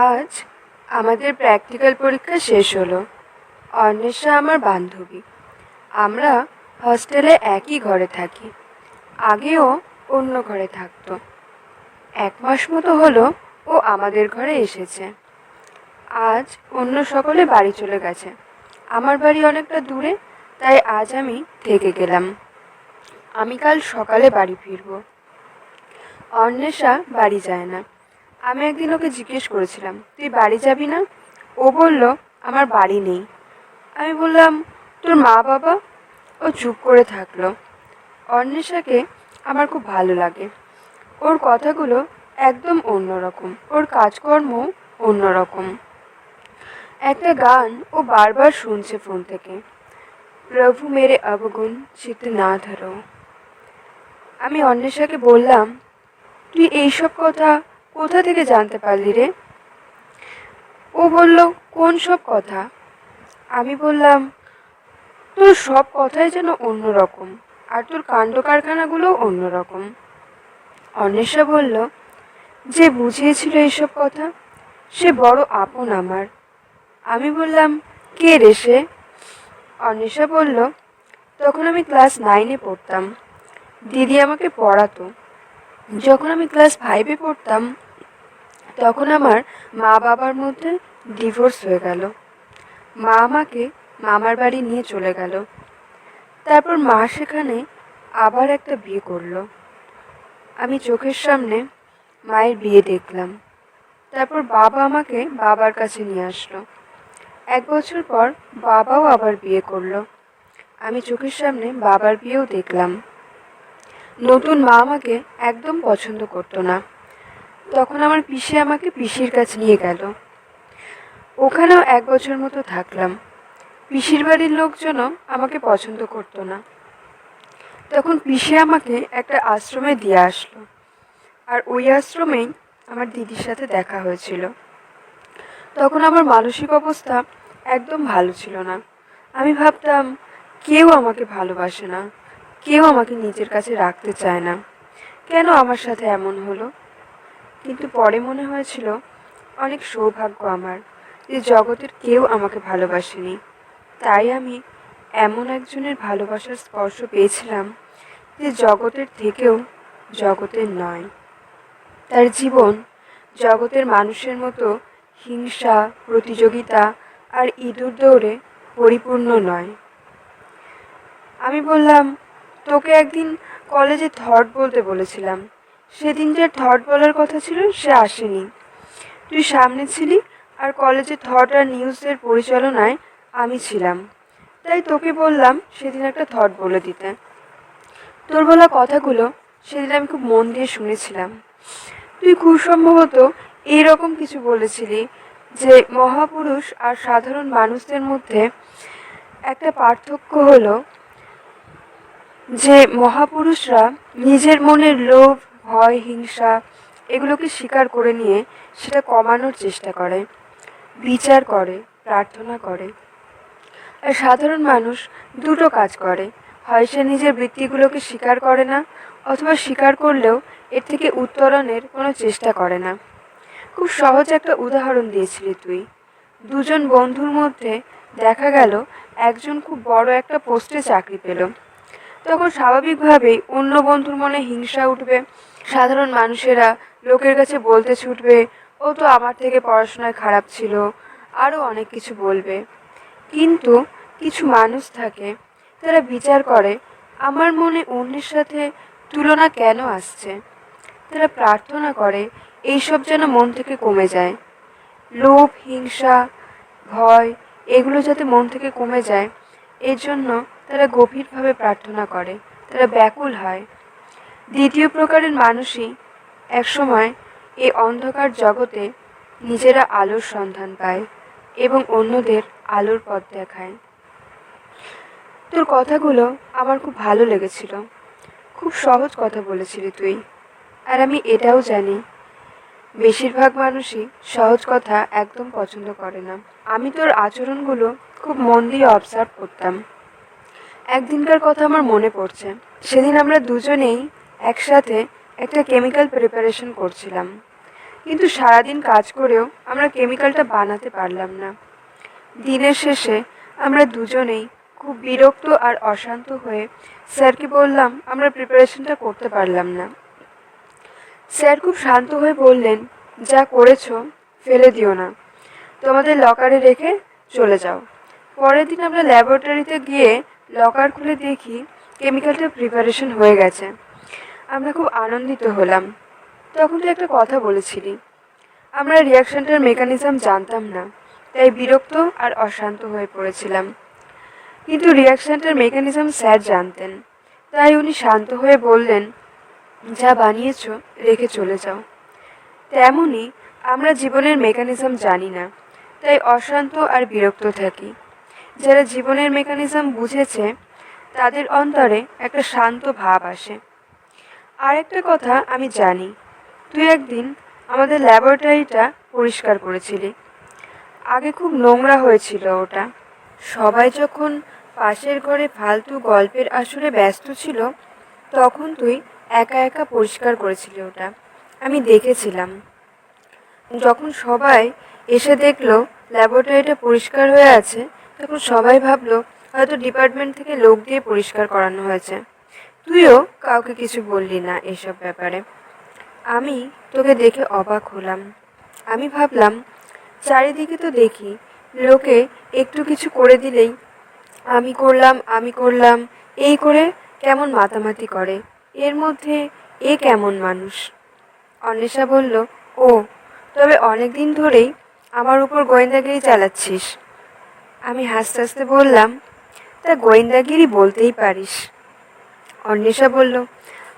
আজ আমাদের প্র্যাকটিক্যাল পরীক্ষা শেষ হলো। অন্বেষা আমার বান্ধবী। আমরা হস্টেলে একই ঘরে থাকি। আগেও অন্য ঘরে থাকতো। 1 মাস মতো হলো ও আমাদের ঘরে এসেছে। আজ অন্য সকলে বাড়ি চলে গেছে। আমার বাড়ি অনেকটা দূরে, তাই আজ আমি থেকে গেলাম। আমি কাল সকালে বাড়ি ফিরব। অন্বেষা বাড়ি যায় না। আমি একদিন ওকে জিজ্ঞেস করেছিলাম, তুই বাড়ি যাবি না? ও বলল, আমার বাড়ি নেই। আমি বললাম, তোর মা বাবা? ও চুপ করে থাকলো। অন্বেষাকে আমার খুব ভালো লাগে। ওর কথাগুলো একদম অন্যরকম, ওর কাজকর্ম অন্যরকম। একটা গান ও বারবার শুনছে ফোন থেকে, প্রভু মেরে অবগুণ চিত্ত না ধরো। আমি অন্বেষাকে বললাম, তুই এইসব কথা কোথা থেকে জানতে পারলি রে? ও বলল, কোন সব কথা? আমি বললাম, তোর সব কথাই যেন অন্যরকম, আর তোর কাণ্ড কারখানাগুলোও অন্যরকম। অন্বেষা বলল, যে বুঝিয়েছিল এইসব কথা সে বড় আপন আমার। আমি বললাম, কে রে সে? অন্বেষা বলল, তখন আমি ক্লাস 9-এ পড়তাম, দিদি আমাকে পড়াতো। যখন আমি ক্লাস 5-এ পড়তাম তখন আমার মা বাবার মধ্যে ডিভোর্স হয়ে গেল। মা আমাকে মামার বাড়ি নিয়ে চলে গেল। তারপর মা সেখানে আবার একটা বিয়ে করলো। আমি চোখের সামনে মায়ের বিয়ে দেখলাম। তারপর বাবা আমাকে বাবার কাছে নিয়ে আসলো। 1 বছর পর বাবাও আবার বিয়ে করলো। আমি চোখের সামনে বাবার বিয়েও দেখলাম। নতুন মা আমাকে একদম পছন্দ করতো না। তখন আমার পিসি আমাকে পিসির কাছে নিয়ে গেল। ওখানেও 1 বছর মতো থাকলাম। পিসির বাড়ির লোকজনও আমাকে পছন্দ করতো না। তখন পিসি আমাকে একটা আশ্রমে দিয়ে আসলো, আর ওই আশ্রমেই আমার দিদির সাথে দেখা হয়েছিল। তখন আমার মানসিক অবস্থা একদম ভালো ছিল না। আমি ভাবতাম, কেউ আমাকে ভালোবাসে না, কেউ আমাকে নিজের কাছে রাখতে চায় না, কেন আমার সাথে এমন হলো? কিন্তু পরে মনে হয়েছিল, অনেক সৌভাগ্য আমার যে জগতের কেউ আমাকে ভালোবাসেনি। তাই আমি এমন একজনের ভালোবাসার স্পর্শ পেয়েছিলাম যে জগতের থেকেও জগতের নয়। তার জীবন জগতের মানুষের মতো হিংসা, প্রতিযোগিতা আর ইঁদুর দৌড়ে পরিপূর্ণ নয়। আমি বললাম, তোকে একদিন কলেজে থট বলতে বলেছিলাম। সেদিন যে থট বলার কথা ছিল সে আসেনি। তুই সামনে ছিলি, আর কলেজে থট আর নিউজের পরিচালনায় আমি ছিলাম। তাই তোকে বললাম সেদিন একটা থট বলে দিতে। তোর বলা কথাগুলো সেদিন আমি খুব মন দিয়ে শুনেছিলাম। তুই খুব সম্ভবত এইরকম কিছু বলেছিলি যে মহাপুরুষ আর সাধারণ মানুষদের মধ্যে একটা পার্থক্য হলো যে মহাপুরুষরা নিজের মনের লোভ, ভয়, হিংসা এগুলোকে স্বীকার করে নিয়ে সেটা কমানোর চেষ্টা করে, বিচার করে, প্রার্থনা করে। আর সাধারণ মানুষ দুটো কাজ করে, হয় সে নিজের বৃত্তিগুলোকে স্বীকার করে না, অথবা স্বীকার করলেও এর থেকে উত্তরণের কোনো চেষ্টা করে না। খুব সহজ একটা উদাহরণ দিয়েছিলি তুই। দুজন বন্ধুর মধ্যে দেখা গেল একজন খুব বড় একটা পোস্টে চাকরি পেল। তখন স্বাভাবিকভাবেই অন্য বন্ধুর মনে হিংসা উঠবে। সাধারণ মানুষেরা লোকের কাছে বলতে ছুটবে, ও তো আমার থেকে পড়াশোনায় খারাপ ছিল, আরও অনেক কিছু বলবে। কিন্তু কিছু মানুষ থাকে, তারা বিচার করে, আমার মনে অন্যের সাথে তুলনা কেন আসছে। তারা প্রার্থনা করে এইসব যেন মন থেকে কমে যায়। লোভ, হিংসা, ভয় এগুলো যাতে মন থেকে কমে যায়, এর জন্য তারা গভীরভাবে প্রার্থনা করে, তারা ব্যাকুল হয়। দ্বিতীয় প্রকারের মানুষই একসময় এই অন্ধকার জগতে নিজেরা আলোর সন্ধান পায় এবং অন্যদের আলোর পথ দেখায়। তোর কথাগুলো আমার খুব ভালো লেগেছিল। খুব সহজ কথা বলেছিলি তুই। আর আমি এটাও জানি, বেশিরভাগ মানুষই সহজ কথা একদম পছন্দ করে না। আমি তোর আচরণগুলো খুব মন দিয়ে অবজার্ভ করতাম। একদিনকার কথা আমার মনে পড়ছে। সেদিন আমরা দুজনেই একসাথে একটা কেমিক্যাল প্রিপারেশন করছিলাম, কিন্তু সারাদিন কাজ করেও আমরা কেমিক্যালটা বানাতে পারলাম না। দিনের শেষে আমরা দুজনেই খুব বিরক্ত আর অশান্ত হয়ে স্যারকে বললাম আমরা প্রিপারেশনটা করতে পারলাম না। স্যার খুব শান্ত হয়ে বললেন, যা করেছো ফেলে দিও না, তোমাদের লকারে রেখে চলে যাও। পরের দিন আমরা ল্যাবরেটরিতে গিয়ে লকার খুলে দেখি কেমিক্যালটা প্রিপারেশন হয়ে গেছে। আমরা খুব আনন্দিত হলাম। তখন তুই একটা কথা বলেছিলি, আমরা রিয়াকশনটার মেকানিজম জানতাম না, তাই বিরক্ত আর অশান্ত হয়ে পড়েছিলাম। কিন্তু রিয়াকশনটার মেকানিজম স্যার জানতেন, তাই উনি শান্ত হয়ে বললেন, যা বানিয়েছো রেখে চলে যাও। তেমনই আমরা জীবনের মেকানিজম জানি না, তাই অশান্ত আর বিরক্ত থাকি। যারা জীবনের মেকানিজম বুঝেছে তাদের অন্তরে একটা শান্ত ভাব আসে। আর একটা কথা আমি জানি, তুই একদিন আমাদের ল্যাবরেটরিটা পরিষ্কার করেছিলি। আগে খুব নোংরা হয়েছিল ওটা। সবাই যখন পাশের ঘরে ফালতু গল্পের আসরে ব্যস্ত ছিল তখন তুই একা একা পরিষ্কার করেছিলি ওটা, আমি দেখেছিলাম। যখন সবাই এসে দেখলো ল্যাবরেটরিটা পরিষ্কার হয়ে আছে তখন সবাই ভাবলো হয়তো ডিপার্টমেন্ট থেকে লোক দিয়ে পরিষ্কার করানো হয়েছে। তুইও কাউকে কিছু বললি না এসব ব্যাপারে। আমি তোকে দেখে অবাক হলাম। আমি ভাবলাম চারিদিকে তো দেখি লোকে একটু কিছু করে দিলেই আমি করলাম এই করে কেমন মাতামাতি করে। এর মধ্যে এ কেমন মানুষ? অন্বেষা বলল, ও তবে অনেক দিন ধরেই আমার উপর গোয়েন্দাগিরি চালাচ্ছিস। আমি হাসতে হাসতে বললাম, তা গোয়েন্দাগিরি বলতেই পারিস। অন্বেষা বলল,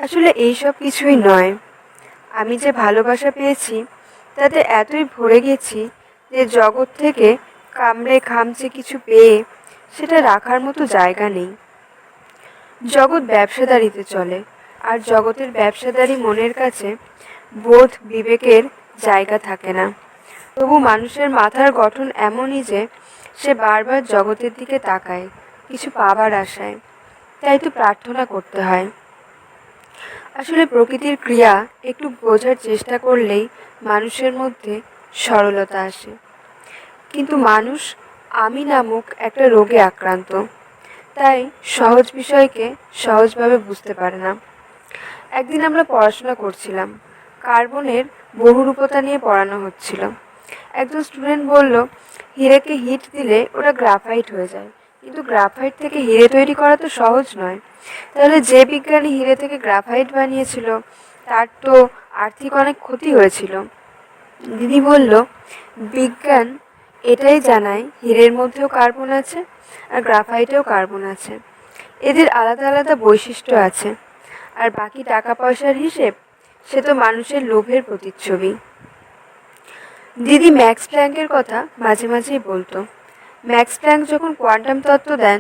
আসলে এইসব কিছুই নয়। আমি যে ভালোবাসা পেয়েছি তাতে এতই ভরে গেছি যে জগৎ থেকে কামড়ে খামচে কিছু পেয়ে সেটা রাখার মতো জায়গা নেই। জগৎ ব্যবসাদারিতে চলে, আর জগতের ব্যবসাদারি মনের কাছে বোধ বিবেকের জায়গা থাকে না। তবু মানুষের মাথার গঠন এমনই যে সে বারবার জগতের দিকে তাকায় কিছু পাবার আশায়, তাই তো প্রার্থনা করতে হয়। আসলে প্রকৃতির ক্রিয়া একটু বোঝার চেষ্টা করলেই মানুষের মধ্যে সরলতা আসে। কিন্তু মানুষ আমি নামক একটা রোগে আক্রান্ত, তাই সহজ বিষয়কে সহজভাবে বুঝতে পারে না। একদিন আমরা পড়াশোনা করছিলাম, কার্বনের বহুরূপতা নিয়ে পড়ানো হচ্ছিল। একজন স্টুডেন্ট বলল, হিরেকে হিট দিলে ওটা গ্রাফাইট হয়ে যায়, কিন্তু গ্রাফাইট থেকে হিরে তৈরি করা তো সহজ নয়। তাহলে যে বিজ্ঞানী হিরে থেকে গ্রাফাইট বানিয়েছিল তার তো আর্থিক অনেক ক্ষতি হয়েছিল। দিদি বলল, বিজ্ঞান এটাই জানায় হীরের মধ্যেও কার্বন আছে আর গ্রাফাইটেও কার্বন আছে, এদের আলাদা আলাদা বৈশিষ্ট্য আছে। আর বাকি টাকা পয়সার হিসেব সে তো মানুষের লোভের প্রতিচ্ছবি। দিদি ম্যাক্স প্ল্যাঙ্কের কথা মাঝে মাঝেই বলতো। ম্যাক্স প্ল্যাঙ্ক যখন কোয়ান্টাম তত্ত্ব দেন,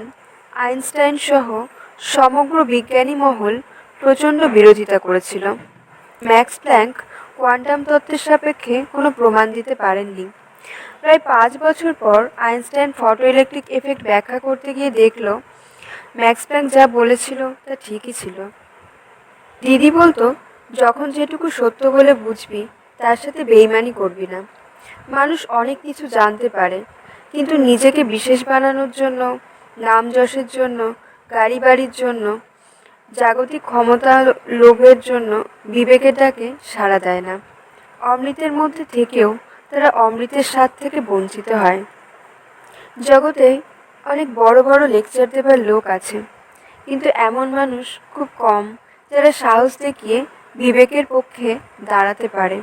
আইনস্টাইন সহ সমগ্র বিজ্ঞানী মহল প্রচণ্ড বিরোধিতা করেছিল। ম্যাক্স প্ল্যাঙ্ক কোয়ান্টাম তত্ত্বের সাপেক্ষে কোনো প্রমাণ দিতে পারেননি। প্রায় 5 বছর পর আইনস্টাইন ফটো ইলেকট্রিক এফেক্ট ব্যাখ্যা করতে গিয়ে দেখল ম্যাক্স প্ল্যাঙ্ক যা বলেছিল তা ঠিকই ছিল। দিদি বলতো, যখন যেটুকু সত্য বলে বুঝবি তার সাথে বেইমানি করবি না। মানুষ অনেক কিছু জানতে পারে, কিন্তু নিজেকে বিশেষ বানানোর জন্য, নাম যশের জন্য, গাড়ি বাড়ির জন্য, জাগতিক ক্ষমতা লোভের জন্য বিবেকের ডাকে সাড়া দেয় না। অমৃতের মধ্যে থেকেও তারা অমৃতের স্বাদ থেকে বঞ্চিত হয়। জগতে অনেক বড় বড় লেকচার দেবার লোক আছে, কিন্তু এমন মানুষ খুব কম যারা সাহস দেখিয়ে বিবেকের পক্ষে দাঁড়াতে পারে।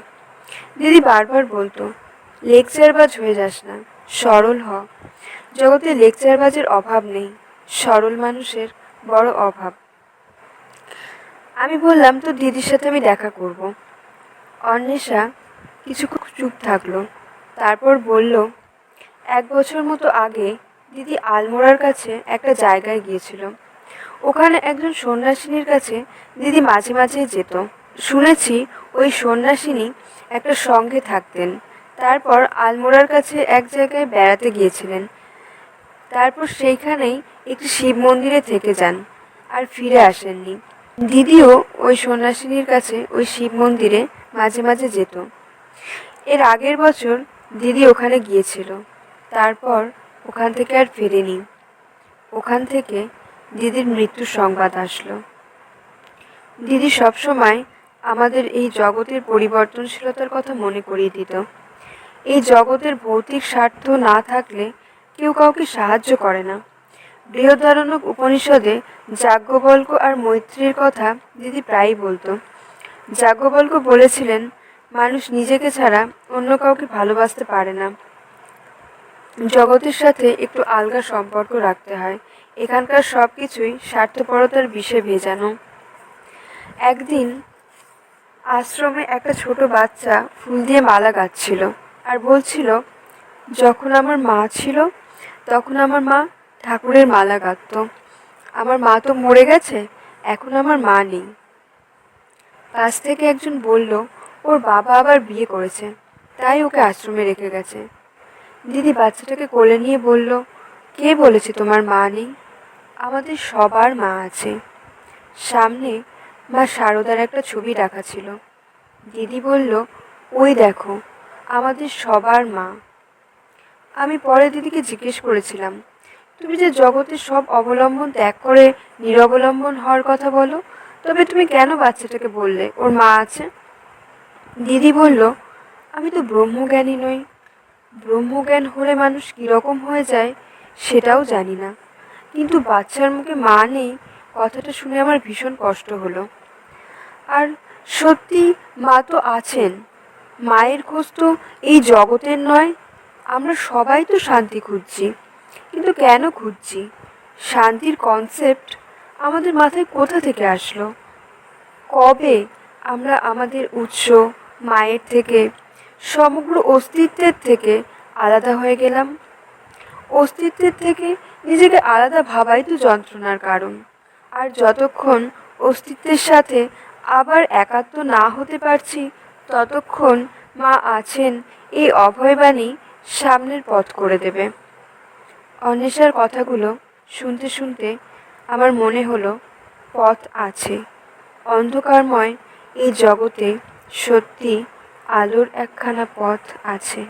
দিদি বারবার বলতো, লেকচারবাজ হয়ে যাস না, সরল হ। জগতে লেকচারবাজের অভাব নেই, সরল মানুষের বড় অভাব। আমি বললাম, তো দিদির সাথে আমি দেখা করব। অন্বেষা কিছুক্ষণ চুপ থাকলো, তারপর বলল, 1 বছর মতো আগে দিদি আলমোড়ার কাছে একটা জায়গায় গিয়েছিল। ওখানে একজন সন্ন্যাসিনীর কাছে দিদি মাঝে মাঝেই যেত। শুনেছি ওই সন্ন্যাসিনী একটা সঙ্গে থাকতেন। তারপর আলমোড়ার কাছে এক জায়গায় বেড়াতে গিয়েছিলেন। তারপর সেইখানেই একটি শিব মন্দিরে থেকে যান আর ফিরে আসেননি। দিদিও ওই সন্ন্যাসিনীর কাছে ওই শিব মন্দিরে মাঝে মাঝে যেত। এর আগের বছর দিদি ওখানে গিয়েছিল, তারপর ওখান থেকে আর ফেরেনি। ওখান থেকে দিদির মৃত্যুর সংবাদ আসলো। দিদি সবসময় আমাদের এই জগতের পরিবর্তনশীলতার কথা মনে করিয়ে দিত। এই জগতের ভৌতিক স্বার্থ না থাকলে কেউ কাউকে সাহায্য করে না। বৃহদারণ্যক উপনিষদে যাজ্ঞবল্ক্য আর মৈত্রীর কথা দিদি প্রায়ই বলতো। যাজ্ঞবল্ক্য বলেছিলেন, মানুষ নিজেকে ছাড়া অন্য কাউকে ভালোবাসতে পারে না। জগতের সাথে একটু আলগা সম্পর্ক রাখতে হয়। এখানকার সব কিছুই স্বার্থপরতার বিষে ভেজানো। একদিন আশ্রমে একটা ছোট বাচ্চা ফুল দিয়ে মালা গাঁথছিল আর বলছিল, যখন আমার মা ছিল তখন আমার মা ঠাকুরের মালা গাঁথত। আমার মা তো মরে গেছে, এখন আমার মা নেই। কাছ থেকে একজন বলল, ওর বাবা আবার বিয়ে করেছে, তাই ওকে আশ্রমে রেখে গেছে। দিদি বাচ্চাটাকে কোলে নিয়ে বলল, কে বলেছে তোমার মা নেই? আমাদের সবার মা আছে। সামনে মা শারদার একটা ছবি রাখা ছিল। দিদি বলল, ওই দেখো, আমাদের সবার মা। আমি পরে দিদিকে জিজ্ঞেস করেছিলাম, তুমি যে জগতের সব অবলম্বন ত্যাগ করে নিরবলম্বন হওয়ার কথা বলো, তবে তুমি কেন বাচ্চাটাকে বললে ওর মা আছে? দিদি বলল, আমি তো ব্রহ্মজ্ঞানী নই। ব্রহ্মজ্ঞান হলে মানুষ কীরকম হয়ে যায় সেটাও জানি না, কিন্তু বাচ্চার মুখে মা নেই কথাটা শুনে আমার ভীষণ কষ্ট হলো। আর সত্যি মা তো আছেন। মায়ের খোঁজ তো এই জগতের নয়। আমরা সবাই তো শান্তি খুঁজছি, কিন্তু কেন খুঁজছি? শান্তির কনসেপ্ট আমাদের মাথায় কোথা থেকে আসলো? কবে আমরা আমাদের উৎস মায়ের থেকে, সমগ্র অস্তিত্বের থেকে আলাদা হয়ে গেলাম? অস্তিত্বের থেকে নিজেকে আলাদা ভাবাই তো যন্ত্রণার কারণ। আর যতক্ষণ অস্তিত্বের সাথে আবার একাত্ম না হতে পারছি, ততক্ষণ মা আছেন এই অভয়বাণী সামনের পথ করে দেবে। অন্বেষার কথাগুলো শুনতে শুনতে আমার মনে হলো, পথ আছে। অন্ধকারময় এই জগতে সত্যি আলোর একখানা পথ আছে।